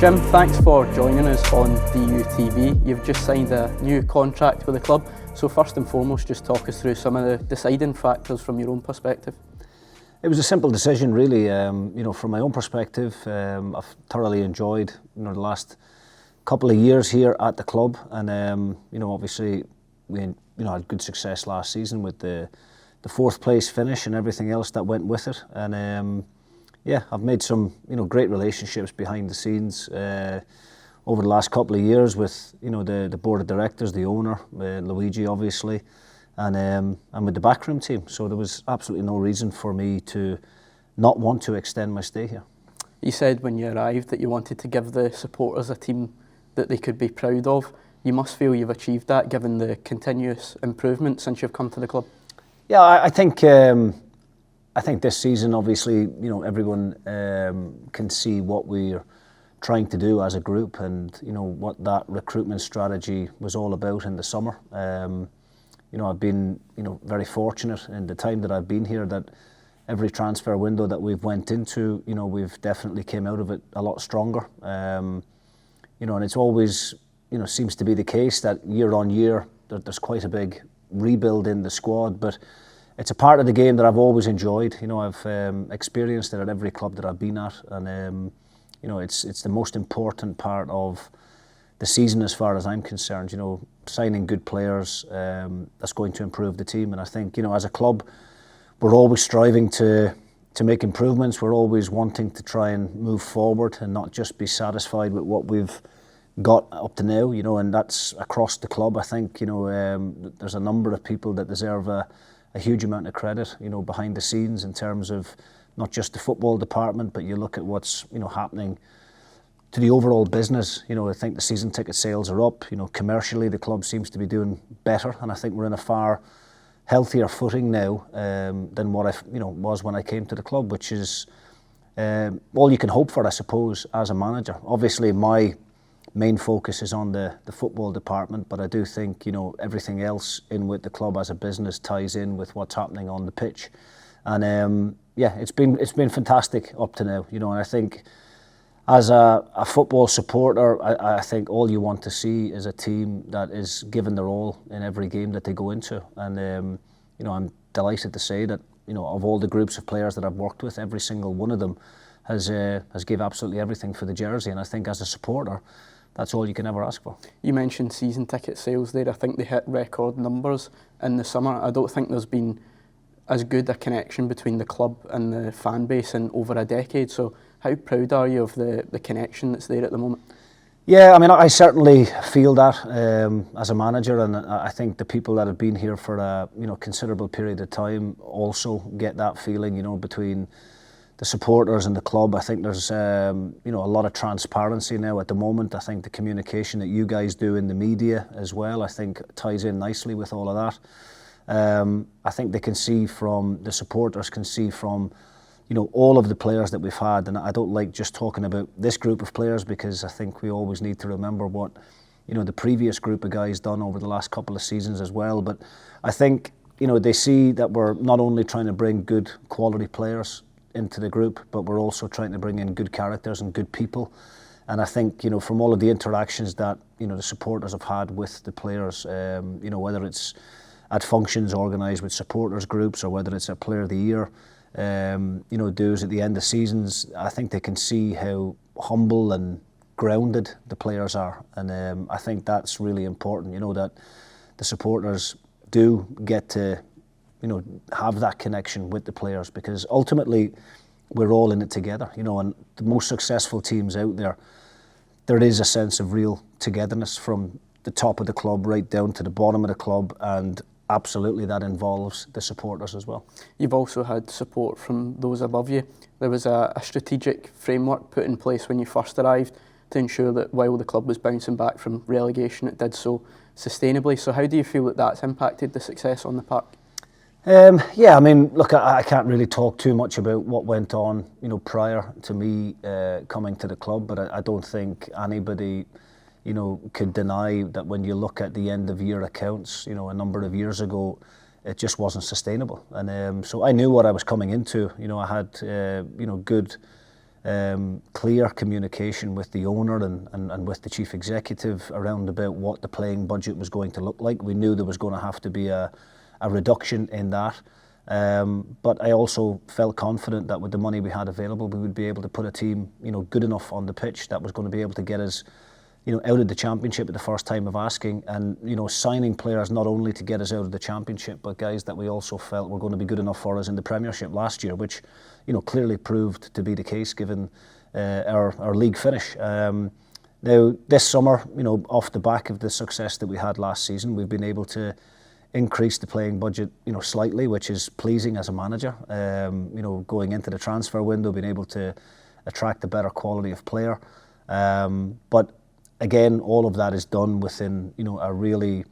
Jim, thanks for joining us on DUTV. You've just signed a new contract with the club, so first and foremost just talk us through some of the deciding factors from your own perspective. It was a simple decision really. From my own perspective, I've thoroughly enjoyed the last couple of years here at the club, and obviously we had good success last season with the fourth place finish and everything else that went with it, and I've made some great relationships behind the scenes over the last couple of years with the board of directors, the owner, Luigi obviously, and with the backroom team. So there was absolutely no reason for me to not want to extend my stay here. You said when you arrived that you wanted to give the supporters a team that they could be proud of. You must feel you've achieved that given the continuous improvement since you've come to the club. Yeah, I think this season, obviously, everyone can see what we're trying to do as a group, and what that recruitment strategy was all about in the summer. I've been very fortunate in the time that I've been here that every transfer window that we've went into, we've definitely came out of it a lot stronger. And it's always seems to be the case that year on year there's quite a big rebuild in the squad, but it's a part of the game that I've always enjoyed. I've experienced it at every club that I've been at, and it's the most important part of the season as far as I'm concerned. Signing good players, that's going to improve the team, and I think as a club we're always striving to make improvements. We're always wanting to try and move forward and not just be satisfied with what we've got up to now, and that's across the club. I think there's a number of people that deserve a huge amount of credit, behind the scenes in terms of not just the football department, but you look at what's happening to the overall business. I think the season ticket sales are up. Commercially the club seems to be doing better, and I think we're in a far healthier footing now than what I was when I came to the club, which is all you can hope for, I suppose, as a manager. Obviously my main focus is on the football department, but I do think everything else in with the club as a business ties in with what's happening on the pitch, and it's been fantastic up to now. And I think as a football supporter, I think all you want to see is a team that is giving their all in every game that they go into, and I'm delighted to say that of all the groups of players that I've worked with, every single one of them has gave absolutely everything for the jersey, and I think as a supporter, that's all you can ever ask for. You mentioned season ticket sales there. I think they hit record numbers in the summer. I don't think there's been as good a connection between the club and the fan base in over a decade. So how proud are you of the connection that's there at the moment? Yeah, I certainly feel that as a manager, and I think the people that have been here for a considerable period of time also get that feeling, between the supporters and the club. I think there's a lot of transparency now at the moment. I think the communication that you guys do in the media as well, I think ties in nicely with all of that. I think they can see from, the supporters can see from all of the players that we've had, and I don't like just talking about this group of players, because I think we always need to remember what the previous group of guys done over the last couple of seasons as well. But I think they see that we're not only trying to bring good quality players into the group, but we're also trying to bring in good characters and good people. And I think from all of the interactions that the supporters have had with the players, whether it's at functions organised with supporters groups, or whether it's at Player of the Year dues at the end of seasons, I think they can see how humble and grounded the players are, and I think that's really important, that the supporters do get to have that connection with the players, because ultimately we're all in it together, and the most successful teams out there is a sense of real togetherness from the top of the club right down to the bottom of the club, and absolutely that involves the supporters as well. You've also had support from those above you. There was a strategic framework put in place when you first arrived to ensure that while the club was bouncing back from relegation, it did so sustainably. So how do you feel that that's impacted the success on the park? Look, I can't really talk too much about what went on, prior to me coming to the club, but I don't think anybody, could deny that when you look at the end of year accounts, a number of years ago, it just wasn't sustainable. And so I knew what I was coming into. I had, good clear communication with the owner and with the chief executive around about what the playing budget was going to look like. We knew there was going to have to be a reduction in that. But I also felt confident that with the money we had available, we would be able to put a team, good enough on the pitch that was going to be able to get us, out of the Championship at the first time of asking, and signing players not only to get us out of the Championship, but guys that we also felt were going to be good enough for us in the Premiership last year, which clearly proved to be the case given our league finish. Now this summer, off the back of the success that we had last season, we've been able to increase the playing budget, slightly, which is pleasing as a manager. Going into the transfer window, being able to attract a better quality of player. But again, all of that is done within, a really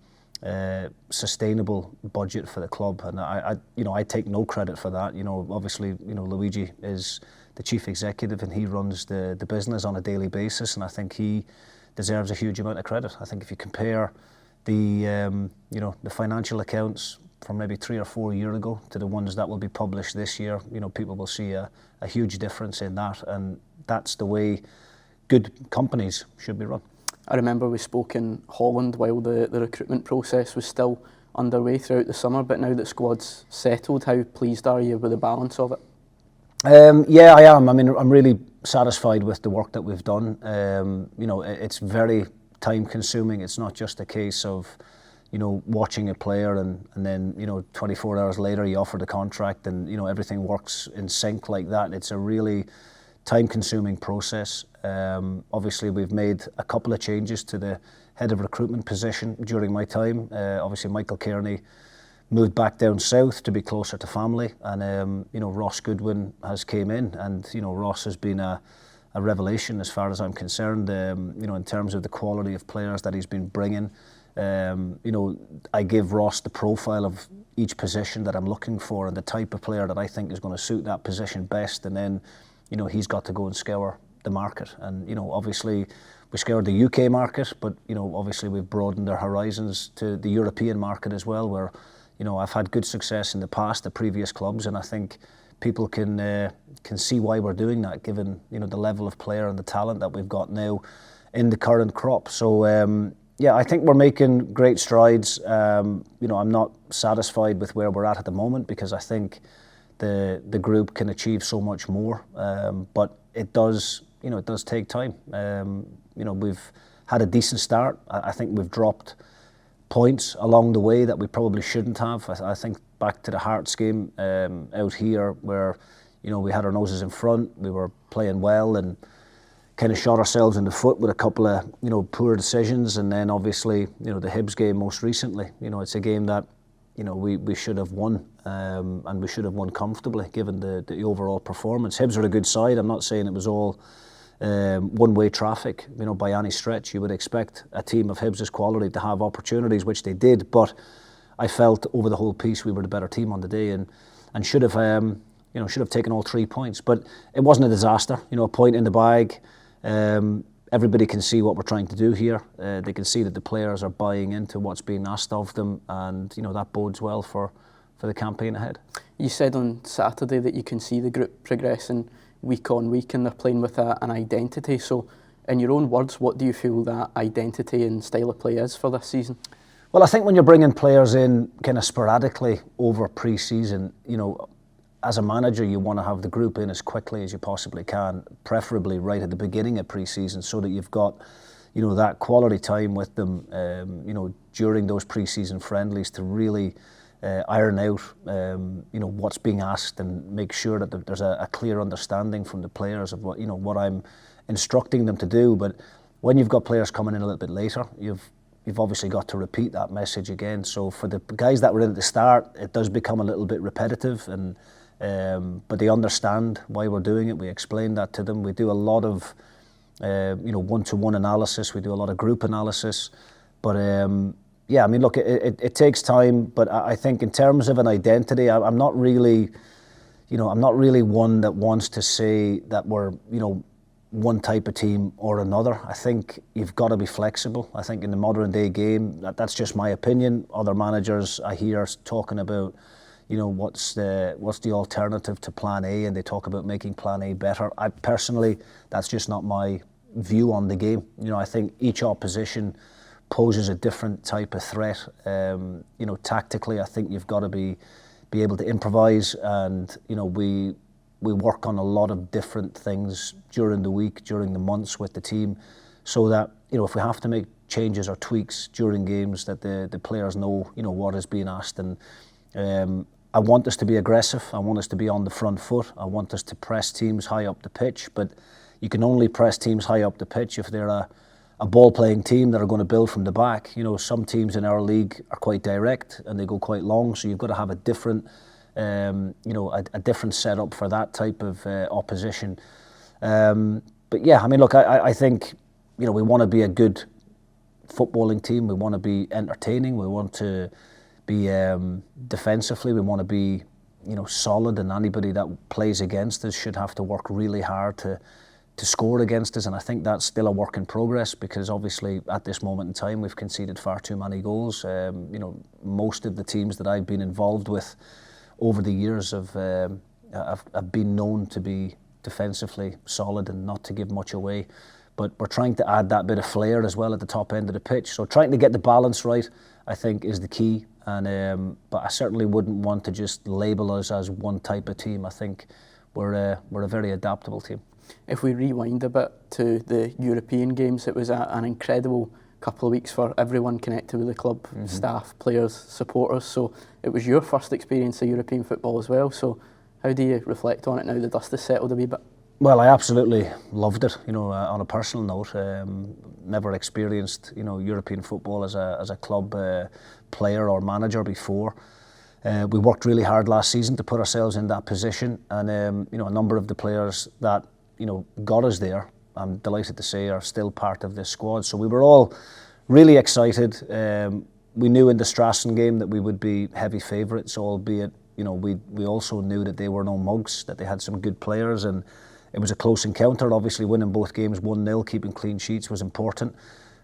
sustainable budget for the club, and I take no credit for that. Obviously, Luigi is the chief executive and he runs the business on a daily basis, and I think he deserves a huge amount of credit. I think if you compare the financial accounts from maybe 3 or 4 years ago to the ones that will be published this year, people will see a huge difference in that, and that's the way good companies should be run. I remember we spoke in Holland while the recruitment process was still underway throughout the summer, but now that squad's settled, how pleased are you with the balance of it? Yeah, I am. I mean, I'm really satisfied with the work that we've done. It's very time consuming. It's not just a case of watching a player and then 24 hours later you offer the contract and everything works in sync like that. It's a really time consuming process. Obviously we've made a couple of changes to the head of recruitment position during my time. Obviously Michael Kearney moved back down south to be closer to family, and Ross Goodwin has came in, and Ross has been a revelation as far as I'm concerned, in terms of the quality of players that he's been bringing. I give Ross the profile of each position that I'm looking for and the type of player that I think is going to suit that position best, and then he's got to go and scour the market. And obviously we scoured the UK market, but obviously we've broadened our horizons to the European market as well, where I've had good success in the past at previous clubs, and I think people can see why we're doing that, given the level of player and the talent that we've got now in the current crop. So yeah, I think we're making great strides. I'm not satisfied with where we're at the moment, because I think the group can achieve so much more, but it does take time. We've had a decent start. I think we've dropped points along the way that we probably shouldn't have. I think back to the Hearts game out here, where we had our noses in front, we were playing well and kind of shot ourselves in the foot with a couple of poor decisions, and then obviously the Hibs game most recently. It's a game that we should have won, and we should have won comfortably given the overall performance. Hibs are a good side. I'm not saying it was all one-way traffic, by any stretch. You would expect a team of Hibs' quality to have opportunities, which they did, but I felt over the whole piece we were the better team on the day, and should have taken all 3 points. But it wasn't a disaster. A point in the bag. Everybody can see what we're trying to do here. They can see that the players are buying into what's being asked of them, and that bodes well for the campaign ahead. You said on Saturday that you can see the group progressing week on week, and they're playing with an identity. So in your own words, what do you feel that identity and style of play is for this season? Well, I think when you're bringing players in kind of sporadically over pre-season, as a manager, you want to have the group in as quickly as you possibly can, preferably right at the beginning of pre-season, so that you've got, that quality time with them, during those pre-season friendlies to really iron out, what's being asked, and make sure that there's a clear understanding from the players of what I'm instructing them to do. But when you've got players coming in a little bit later, you've obviously got to repeat that message again. So for the guys that were in at the start, it does become a little bit repetitive, and but they understand why we're doing it. We explain that to them. We do a lot of one-to-one analysis. We do a lot of group analysis. But yeah, I mean, look, it takes time. But I think in terms of an identity, I'm not really one that wants to say that we're one type of team or another. I think you've got to be flexible. I think in the modern day game, that's just my opinion. Other managers I hear talking about what's the alternative to plan A, and they talk about making plan A better. I personally, that's just not my view on the game. I think each opposition poses a different type of threat. Tactically, I think you've got to be able to improvise, and we work on a lot of different things during the week, during the months with the team, so that if we have to make changes or tweaks during games, that the players know what is being asked. And I want us to be aggressive. I want us to be on the front foot. I want us to press teams high up the pitch, but you can only press teams high up the pitch if they're a ball-playing team that are going to build from the back. Some teams in our league are quite direct and they go quite long, so you've got to have a different, a different setup for that type of opposition. But yeah, look, I think we want to be a good footballing team. We want to be entertaining. We want to be defensively. We want to be solid, and anybody that plays against us should have to work really hard to score against us. And I think that's still a work in progress, because obviously at this moment in time we've conceded far too many goals. Most of the teams that I've been involved with over the years have been known to be defensively solid and not to give much away. But we're trying to add that bit of flair as well at the top end of the pitch. So trying to get the balance right, I think, is the key. And but I certainly wouldn't want to just label us as one type of team. I think we're a very adaptable team. If we rewind a bit to the European games, it was an incredible couple of weeks for everyone connected with the club, staff, players, supporters. So it was your first experience of European football as well. So how do you reflect on it now the dust has settled a wee bit? Well, I absolutely loved it. On a personal note, never experienced European football as a club player or manager before. We worked really hard last season to put ourselves in that position, and a number of the players that got us there, I'm delighted to say, are still part of this squad. So we were all really excited. We knew in the Strasson game that we would be heavy favourites, albeit we also knew that they were no mugs, that they had some good players, and it was a close encounter. Obviously winning both games 1-0, keeping clean sheets was important.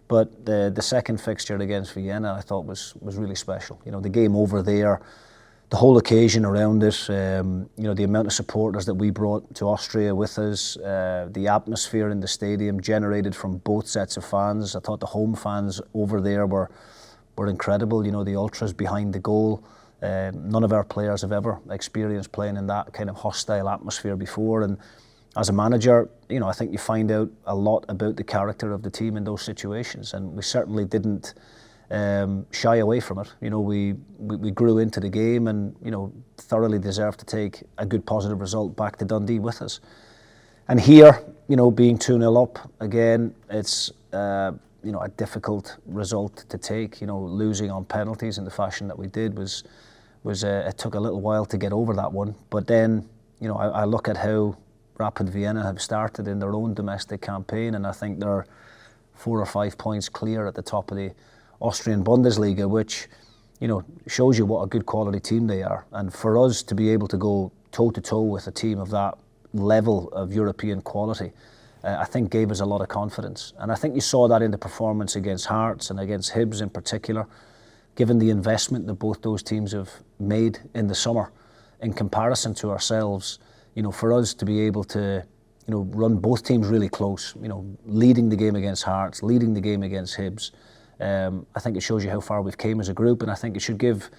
But the second fixture against Vienna, I thought was really special. The game over there, the whole occasion around it, the amount of supporters that we brought to Austria with us, the atmosphere in the stadium generated from both sets of fans. I thought the home fans over there were incredible. The ultras behind the goal. None of our players have ever experienced playing in that kind of hostile atmosphere before. And as a manager, I think you find out a lot about the character of the team in those situations, and we certainly didn't shy away from it. We grew into the game, and thoroughly deserved to take a good positive result back to Dundee with us. And here, being 2-0 up again, it's a difficult result to take. Losing on penalties in the fashion that we did was it took a little while to get over that one. But then, I look at how Rapid Vienna have started in their own domestic campaign, and I think they're 4 or 5 points clear at the top of the Austrian Bundesliga, which shows you what a good quality team they are. And for us to be able to go toe-to-toe with a team of that level of European quality, I think gave us a lot of confidence. And I think you saw that in the performance against Hearts and against Hibs in particular, given the investment that both those teams have made in the summer in comparison to ourselves. For us to be able to, run both teams really close, leading the game against Hearts, leading the game against Hibs, I think it shows you how far we've came as a group, and I think it should give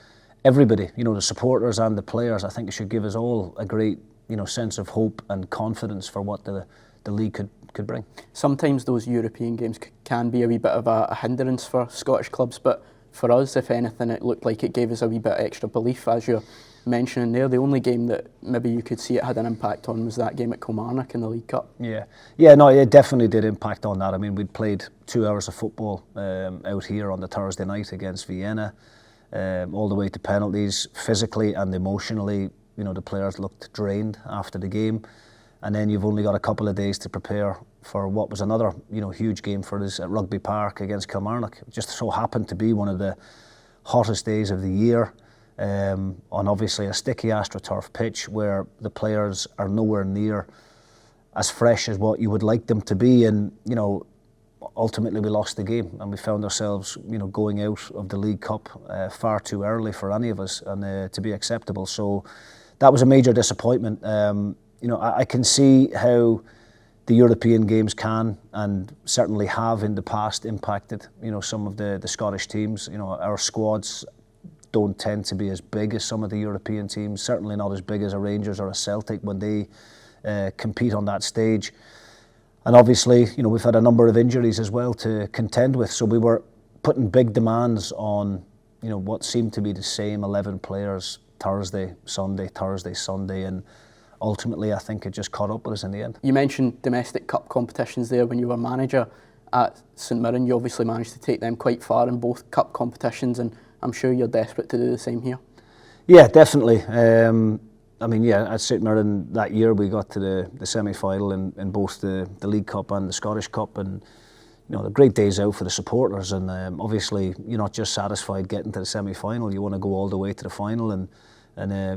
everybody, the supporters and the players, I think it should give us all a great, sense of hope and confidence for what the league could bring. Sometimes those European games can be a wee bit of a hindrance for Scottish clubs, but for us, if anything, it looked like it gave us a wee bit of extra belief, as you're mentioning there. The only game that maybe you could see it had an impact on was that game at Kilmarnock in the League Cup. No, it definitely did impact on that. We'd played 2 hours of football out here on the Thursday night against Vienna, all the way to penalties. Physically and emotionally, the players looked drained after the game, and then you've only got a couple of days to prepare for what was another huge game for us at Rugby Park against Kilmarnock. It just so happened to be one of the hottest days of the year, on obviously a sticky AstroTurf pitch where the players are nowhere near as fresh as what you would like them to be. And ultimately we lost the game, and we found ourselves, going out of the League Cup far too early for any of us, and to be acceptable. So that was a major disappointment. I can see how the European games can, and certainly have in the past, impacted, some of the Scottish teams. Our squads don't tend to be as big as some of the European teams, certainly not as big as a Rangers or a Celtic when they compete on that stage. And obviously, we've had a number of injuries as well to contend with, so we were putting big demands on, what seemed to be the same 11 players Thursday, Sunday, and ultimately I think it just caught up with us in the end. You mentioned domestic cup competitions there when you were manager at St Mirren. You obviously managed to take them quite far in both cup competitions, and I'm sure you're desperate to do the same here. Yeah, definitely. At St Mirren that year we got to the semi-final in both the League Cup and the Scottish Cup, and the great days out for the supporters, and obviously you're not just satisfied getting to the semi-final, you want to go all the way to the final and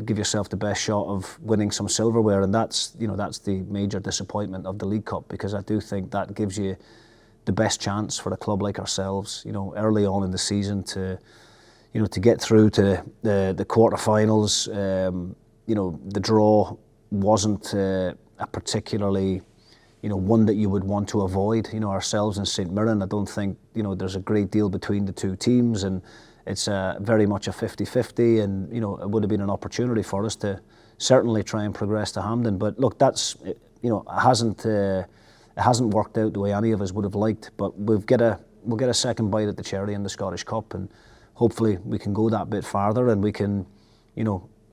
give yourself the best shot of winning some silverware, and that's the major disappointment of the League Cup, because I do think that gives you the best chance for a club like ourselves, early on in the season to get through to the quarterfinals. The draw wasn't a particularly, one that you would want to avoid. Ourselves and St Mirren, I don't think, there's a great deal between the two teams, and it's very much a 50-50, and, it would have been an opportunity for us to certainly try and progress to Hampden. But look, it hasn't worked out the way any of us would have liked, but we'll get a second bite at the cherry in the Scottish Cup, and hopefully we can go that bit farther, and we can,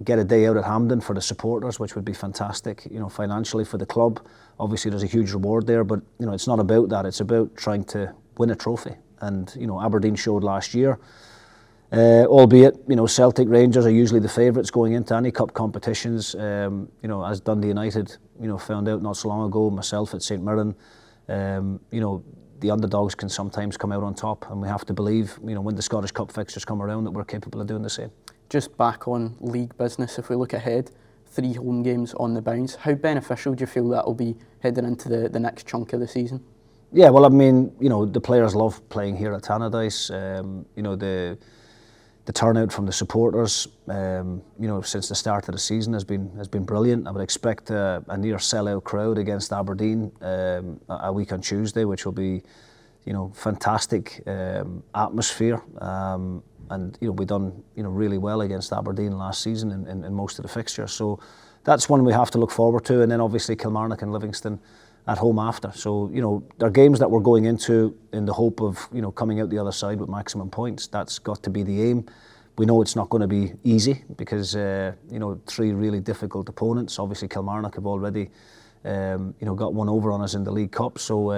get a day out at Hampden for the supporters, which would be fantastic, financially for the club. Obviously there's a huge reward there, but it's not about that. It's about trying to win a trophy, and Aberdeen showed last year, albeit Celtic, Rangers are usually the favourites going into any cup competitions. As Dundee United found out not so long ago, myself at St Mirren, the underdogs can sometimes come out on top, and we have to believe, when the Scottish Cup fixtures come around, that we're capable of doing the same. Just back on league business, if we look ahead, 3 home games on the bounce, how beneficial do you feel that will be heading into the next chunk of the season? Yeah, well, the players love playing here at Tannadice. The turnout from the supporters, since the start of the season has been brilliant. I would expect a near sellout crowd against Aberdeen a week on Tuesday, which will be, fantastic atmosphere. And we've done really well against Aberdeen last season in most of the fixtures. So that's one we have to look forward to. And then obviously Kilmarnock and Livingston at home after. So they're games that we're going into in the hope of coming out the other side with maximum points. That's got to be the aim. We know it's not going to be easy because 3 really difficult opponents. Obviously Kilmarnock have already got one over on us in the League Cup. So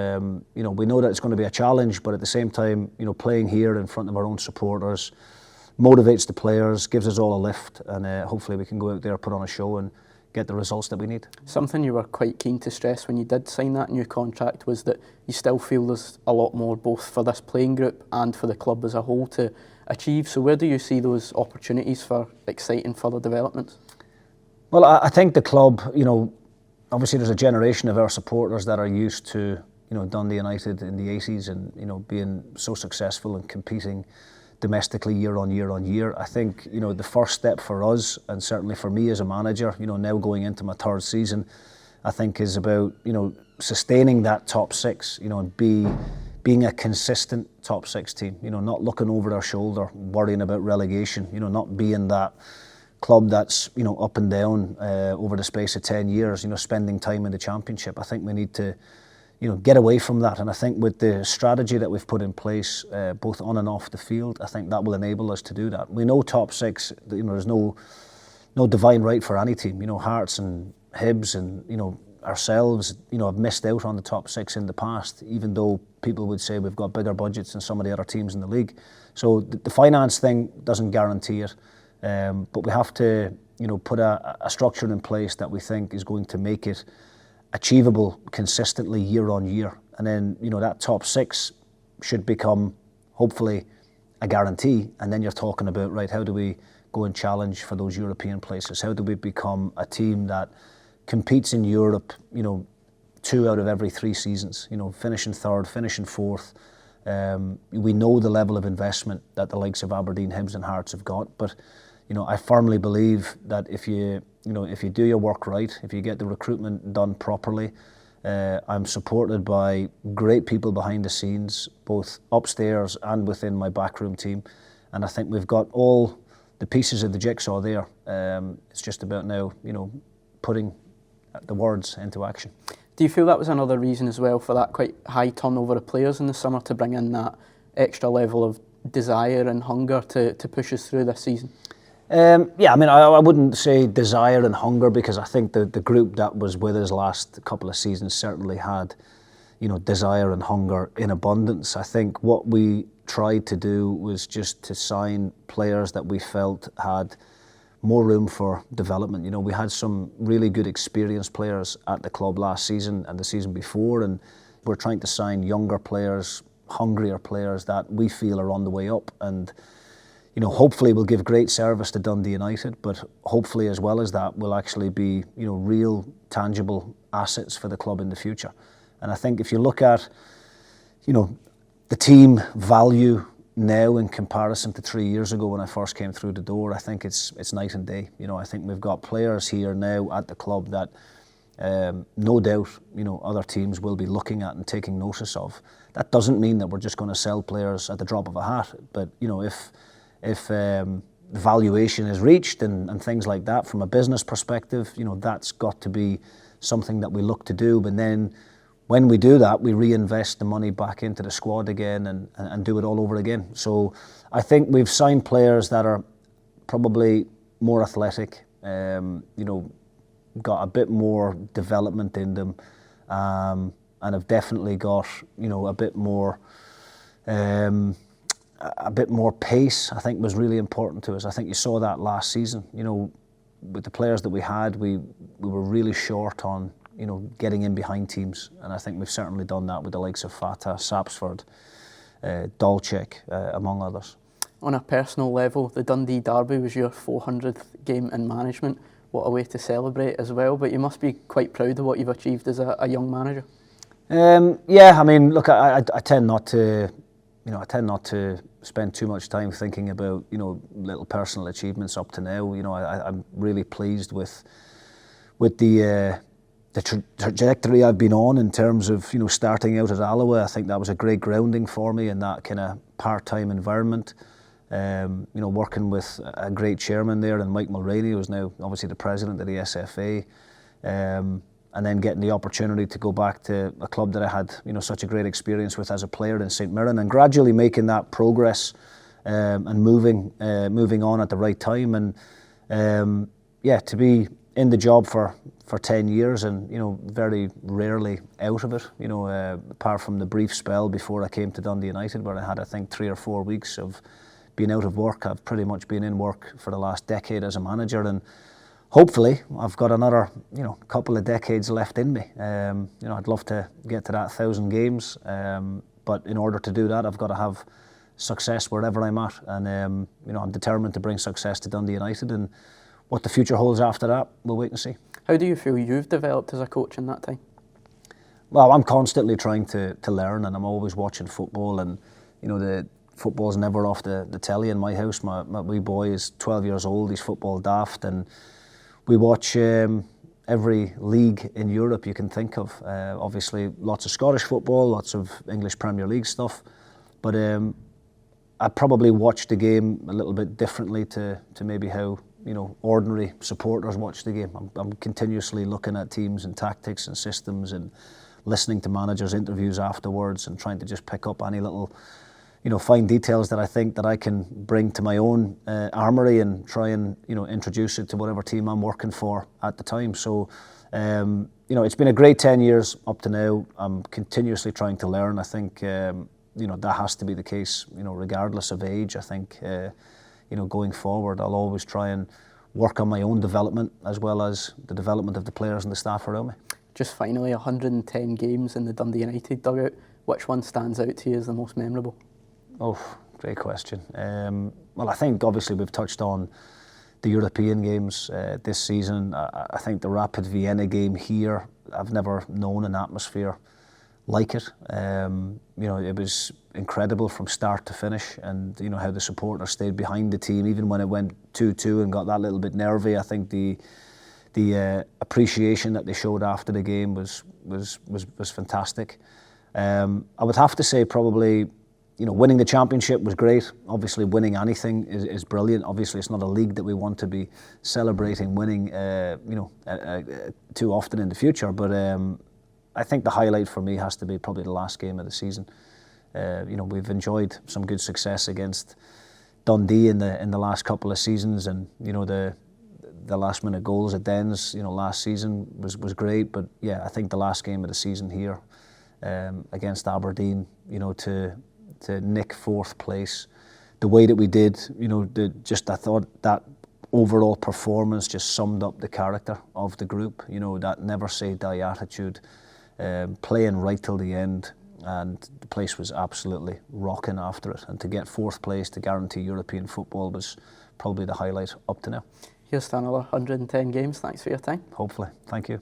we know that it's going to be a challenge, but at the same time, playing here in front of our own supporters motivates the players, gives us all a lift, and hopefully we can go out there, put on a show, and get the results that we need. Something you were quite keen to stress when you did sign that new contract was that you still feel there's a lot more both for this playing group and for the club as a whole to achieve. So where do you see those opportunities for exciting further developments? Well, I think the club, obviously there's a generation of our supporters that are used to, Dundee United in the 80s and, being so successful and competing domestically year on year. I think, the first step for us, and certainly for me as a manager, now going into my 3rd season, I think is about, sustaining that top 6, and being a consistent top 6 team, not looking over our shoulder, worrying about relegation, not being that club that's, up and down over the space of 10 years, spending time in the Championship. I think we need to, get away from that. And I think with the strategy that we've put in place, both on and off the field, I think that will enable us to do that. We know top 6, there's no divine right for any team. Hearts and Hibs and, ourselves, have missed out on the top 6 in the past, even though people would say we've got bigger budgets than some of the other teams in the league. So the finance thing doesn't guarantee it. But we have to, put a structure in place that we think is going to make it achievable consistently year on year. And then, that top 6 should become, hopefully, a guarantee. And then you're talking about, right, how do we go and challenge for those European places? How do we become a team that competes in Europe, 2 out of every 3 seasons, finishing 3rd, finishing 4th. We know the level of investment that the likes of Aberdeen, Hibs and Hearts have got, but I firmly believe that if you do your work right, if you get the recruitment done properly, I'm supported by great people behind the scenes, both upstairs and within my backroom team, and I think we've got all the pieces of the jigsaw there. It's just about now, putting the words into action. Do you feel that was another reason as well for that quite high turnover of players in the summer, to bring in that extra level of desire and hunger to push us through this season? Yeah, I mean, I wouldn't say desire and hunger, because I think the group that was with us last couple of seasons certainly had, desire and hunger in abundance. I think what we tried to do was just to sign players that we felt had more room for development. We had some really good experienced players at the club last season and the season before, and we're trying to sign younger players, hungrier players that we feel are on the way up, and hopefully we'll give great service to Dundee United, but hopefully as well as that we'll actually be real tangible assets for the club in the future. And I think if you look at the team value now in comparison to 3 years ago when I first came through the door, I think it's night and day. I think we've got players here now at the club that no doubt other teams will be looking at and taking notice of. That doesn't mean that we're just going to sell players at the drop of a hat, but if valuation is reached and things like that from a business perspective, that's got to be something that we look to do. But then when we do that, we reinvest the money back into the squad again and do it all over again. So I think we've signed players that are probably more athletic, got a bit more development in them, and have definitely got a bit more pace. I think was really important to us. I think you saw that last season. With the players that we had, we were really short on getting in behind teams, and I think we've certainly done that with the likes of Fata, Sapsford, Dolchek, among others. On a personal level, the Dundee Derby was your 400th game in management. What a way to celebrate as well, but you must be quite proud of what you've achieved as a young manager. Yeah, I mean, look, I tend not to spend too much time thinking about little personal achievements up to now. I'm really pleased with the trajectory I've been on in terms of starting out at Alloa. I think that was a great grounding for me in that kind of part-time environment. Working with a great chairman there, and Mike Mulroney, who's now obviously the president of the SFA, and then getting the opportunity to go back to a club that I had such a great experience with as a player in St Mirren, and gradually making that progress and moving on at the right time, and to be in the job for 10 years and very rarely out of it, apart from the brief spell before I came to Dundee United, where I had, I think, 3 or 4 weeks of being out of work. I've pretty much been in work for the last decade as a manager, and hopefully I've got another couple of decades left in me. I'd love to get to that 1,000 games, but in order to do that I've got to have success wherever I'm at, and I'm determined to bring success to Dundee United, and what the future holds after that, we'll wait and see. How do you feel you've developed as a coach in that time? Well, I'm constantly trying to learn, and I'm always watching football, and the football's never off the telly in my house. My wee boy is 12 years old, he's football daft, and we watch every league in Europe you can think of. Obviously lots of Scottish football, lots of English Premier League stuff, but I probably watch the game a little bit differently to maybe how ordinary supporters watch the game. I'm continuously looking at teams and tactics and systems, and listening to managers' interviews afterwards, and trying to just pick up any little fine details that I think that I can bring to my own armoury, and try and introduce it to whatever team I'm working for at the time. So it's been a great 10 years up to now. I'm continuously trying to learn. I think that has to be the case regardless of age. I think going forward I'll always try and work on my own development as well as the development of the players and the staff around me. Just finally, 110 games in the Dundee United dugout. Which one stands out to you as the most memorable? Oh, great question. Well, I think obviously we've touched on the European games this season. I think the Rapid Vienna game here, I've never known an atmosphere like it. It was incredible from start to finish, and how the supporters stayed behind the team even when it went 2-2 and got that little bit nervy. I think the appreciation that they showed after the game was fantastic. I would have to say probably, winning the championship was great. Obviously, winning anything is brilliant. Obviously, it's not a league that we want to be celebrating winning, too often in the future. But I think the highlight for me has to be probably the last game of the season. We've enjoyed some good success against Dundee in the last couple of seasons, and the last minute goals at Dens, last season was great. But yeah, I think the last game of the season here against Aberdeen, to nick 4th place, the way that we did, I thought that overall performance just summed up the character of the group. That never say die attitude, playing right till the end, and the place was absolutely rocking after it. And to get 4th place to guarantee European football was probably the highlight up to now. Here's to another 110 games. Thanks for your time. Hopefully. Thank you.